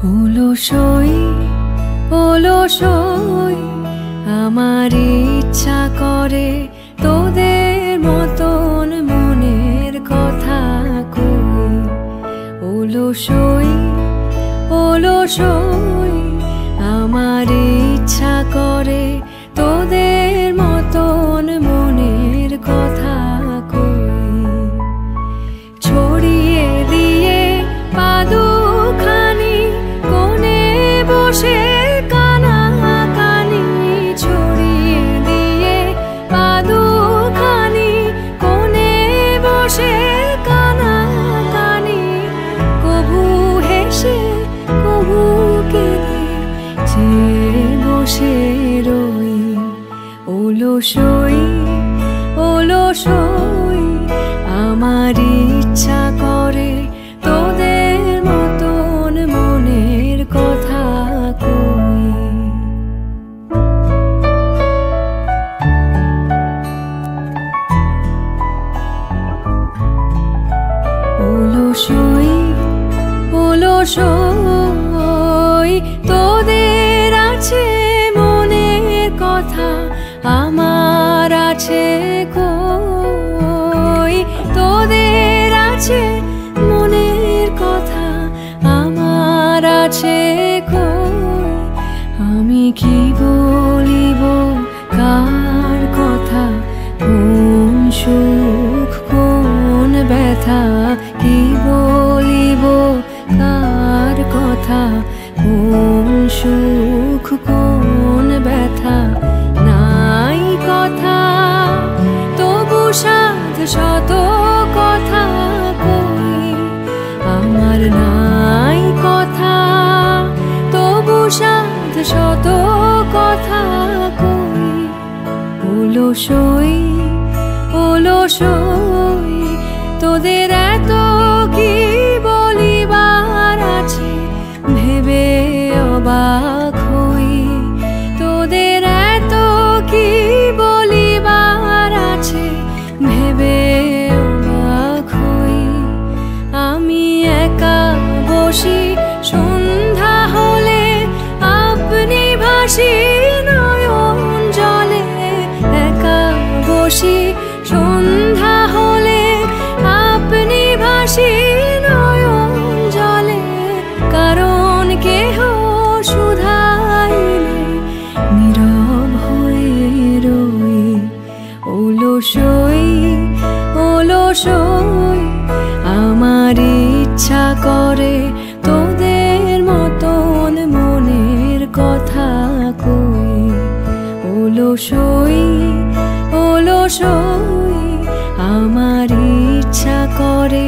অলসই অলসই আমার ইচ্ছা করে তোদের মতন মনের কথা কই। অলসই অলসই আমার ইচ্ছা করে তোদের মতন মনের কথা কই। ছড়িয়ে দিয়ে পাদুখানি কোণে বসে কানাকানি, ছড়িয়ে দিয়ে পাদুখানি কোণে বসে কানাকানি, কভু হেসে কভু কেঁদে যে বসে রই। অলসই অলসই আমার ইচ্ছা করে তোদের মতন মনের কথা কই। অলসই অলসই তোদের আছে মনের কথা, আমার আছে কই। তোদের আছে মনের কথা, আমার আছে কই। আমি কি বলিব কার কথা, কোন সুখ কোন ব্যথা, কি বলিব কার কথা, কোন সুখ কোন ব্যথা। নাই কথা তবু সাধ শত কথা কই, আমার নাই কথা তবু সাধ শত কথা কই। অলসই অলসই তোদের এত কি বলিবার আছে ভেবে অবাক হই। তোদের এত কি বলিবার আছে ভেবে অবাক হই। আমি একা বসি সন্ধ্যা হলে আপনি ভাসি নয়ন জলে, একা বসি সন্ধ্যা হলে আপনি ভাসি নয়ন জলে। কারণ কেহ শুধাইলে নীরব হয়ে রই। অলসই অলসই আমার ইচ্ছা করে তোদের মতন মনের কথা কই। অলসই অলসই আমার ইচ্ছা করে